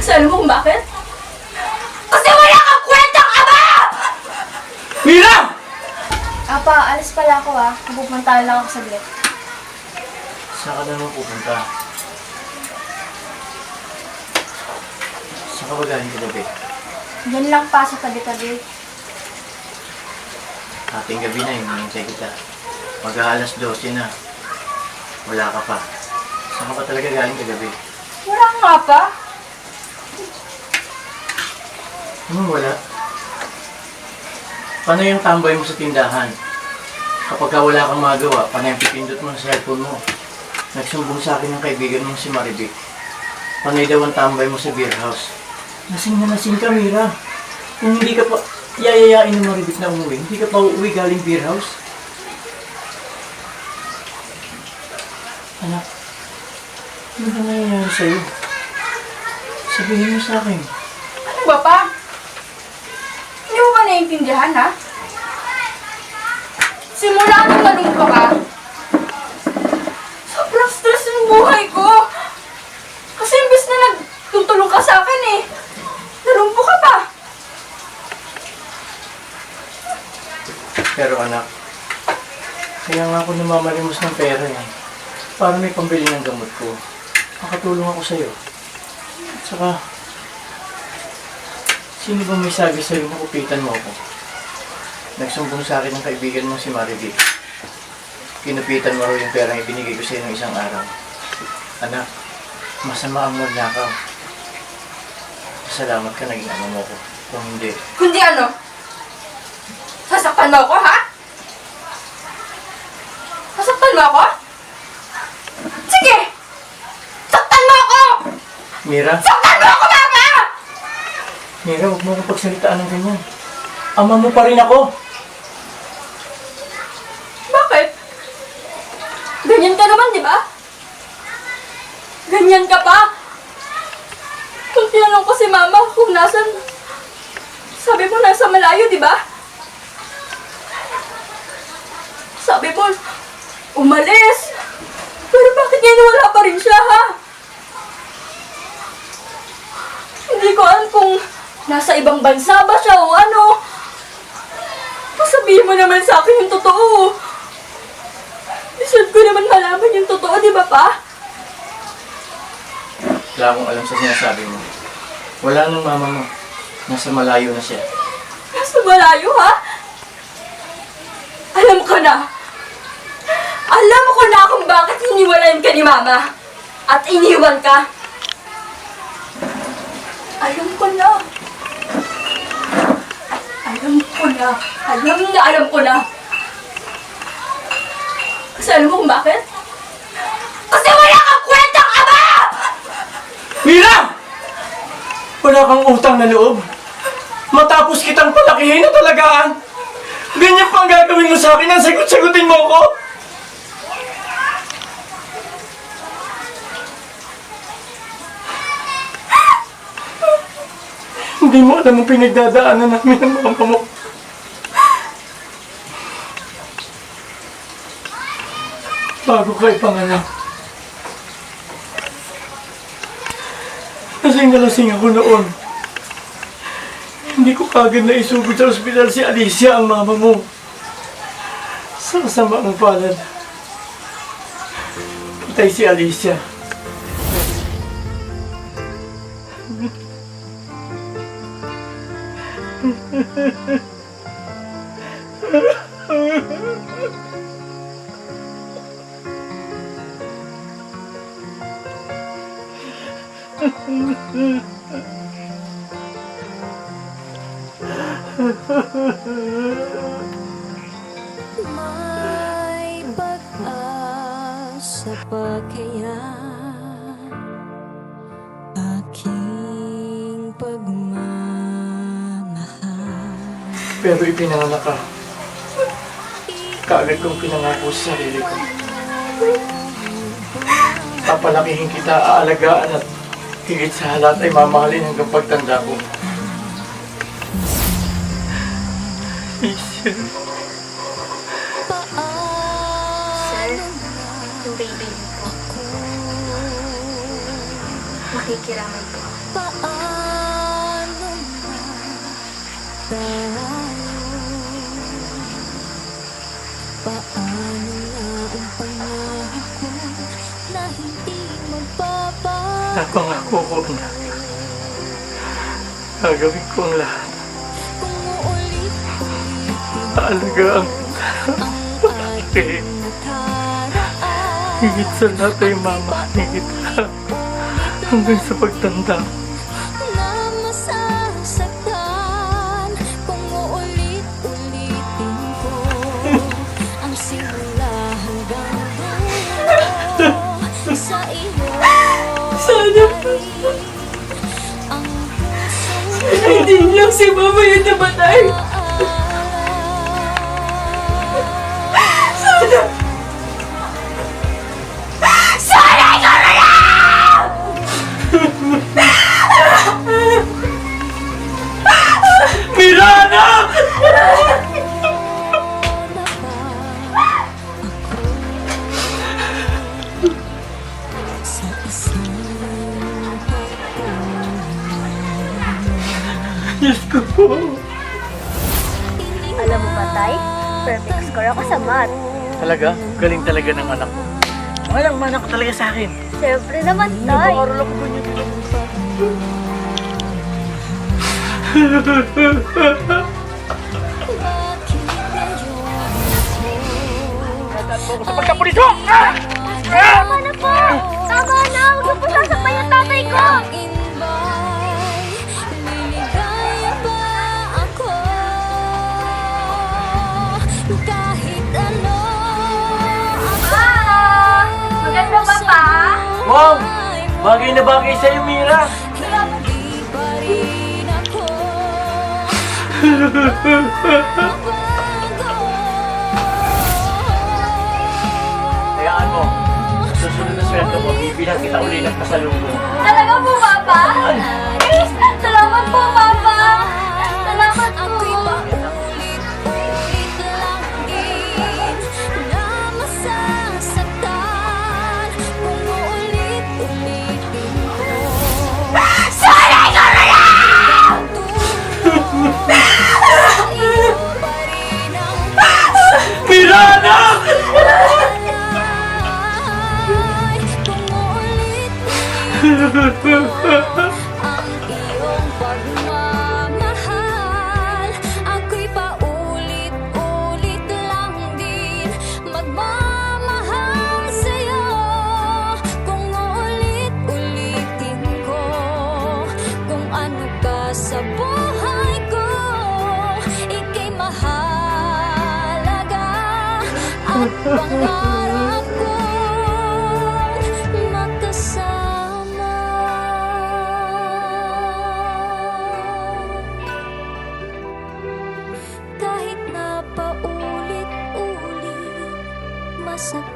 Kasi alam mo kung bakit? Kasi wala kang kwentang ama! Mira! Apa, alis pala ako Pupunta lang ako saglit. Saan ka naman pupunta? Saan ka ba galing kagabi? Diyan lang pa sa tabi-tabi. Ating gabi na yung hinintay kita. Mag-aalas 12 na. Wala ka pa. Saan ka ba talaga galing kagabi? Wala nga pa. Wala. Paano yung tambay mo sa tindahan? Kapag wala kang magawa, paano yung pipindot mo sa cellphone mo? Nagsumbong sa akin ng kaibigan mong si Marivic. Panay daw ang tambay mo sa beer house. Lasing na lasing ka, Mira. Kung hindi ka pa yayayain ng Marivic na umuwi, hindi ka pa uuwi galing beer house. Anak, ano ba nangyayari sa'yo? Sabihin mo sa akin. Ano ba pa? Hindi mo ba naiintindihan, Simula nung malungko ka, sobrang stress ng buhay ko. Kasi imbes na nagtutulong ka sa akin nalungko ka pa. Pero anak, kaya nga ako namamalimos ng pera yan. Para may pambili ng gamot ko. Makatulong ako sa'yo. At saka, sino ba may sabi sa'yo na kupitan mo ako? Nagsumbong sa akin ng kaibigan mo si Marivic. Kinupitan mo raw yung perang ibinigay ko sa'yo ng isang araw. Anak, masama ang magnakaw. Salamat ka, naging ama mo ko. Kung hindi, Kundi ano? Sasaktan mo ako, Sasaktan mo ako? Sige! Saktan mo ako! Mira? Saktan mo ako, Mama! Mira, huwag mo akong pagsalitaan ng ganyan. Ama mo pa rin ako. Bakit? Ganyan ka naman, di ba? Ganyan ka pa? Kung tinanong ko si Mama kung nasan, sabi mo nasa malayo, di ba? Sabi mo, umalis. Pero bakit ngayon wala pa rin siya, Hindi ko alam kung nasa ibang bansa ba siya o ano. Sabihin mo naman sa akin yung totoo. Deserve ko naman malaman yung totoo, di ba, Pa? Wala akong alam sa sinasabi mo. Wala nang mama mo. Nasa malayo na siya. Nasa malayo, Alam ko na. Alam ko na kung bakit hiniwalayan ka ni Mama. At iniwan ka. Alam ko na. Alam ko na. Kasi alam mo kung bakit? Kasi wala kang kwentang ama! Mira! Wala kang utang na loob. Matapos kitang palakihin at talagaan. Ganyan pa ang gagawin mo sa akin ang sagot-sagutin mo ko. Hindi mo alam ang pinagdadaanan namin ng mama mo. Bago ka ipanganak. Lasing na lasing ako noon. Hindi ko kagad na isugod sa ospital si Alicia, ang mama mo. Sa kasama ng palad. Patay si Alicia. May pag-asa pa kaya aking pagmamahal? Pero ipinanganak ka. Kaagad kong pinangako sa sarili ko. Papalakihin kita, aalagaan at higit sa lahat ay mamahalin hanggang pagtanda ko. Sir, yung baby niyo po. Nakikiramay po. Paano na tayo? Paano na ang pangako na hindi magbabago? Napangako ko na gagawin ko ang lahat. Kung uulit-ulitin Aalagaan ang kita. ating nakaraan, Higit sa lahat ay mamahalin kita hanggang sa pagtanda. na masasaktan. Kung uulit-ulitin ko ang simula hanggang dulo sa iyo. Sana Ang puso hindi lang si Mama yung namatay. Sana! Sana ikaw na lang! Mirana! sa isang Diyos ko po. Alam mo ba, Tay? Perfect score ako sa math. Talaga? Galing talaga ng anak ko. Walang manak ko talaga sa akin. Siyempre naman, Tay. Nag-aaral ako ba niya? Sa pagkapuliso! Tama na po! Tama na! Huwag na po sasabay ang tatay ko! liligaya ba ako? Kahit ano Maganda ba pa? Wow! Bagay na bagay sa'yo, Mira! hindi pa rin ako Hayaan mo. Susunod na sweldo mo, bibilang kita uli ng pasalubong. Talaga po, Papa? Yes! Salamat po, Papa! Salamat Ako'y po! paulit-ulit lang din na masasaktan kung uulit-ulitin ko. Sana ikaw na lang! Iyo pa rin ang Mirana! palay kung uulit-ulitin ang iyong pagmamahal. Ako'y paulit-ulit lang din magmamahal sa'yo. Kung uulit-ulitin ko kung ano ka sa buhay ko, ika'y mahalaga at pangarap kong magkasama. Kahit na paulit-ulit masakit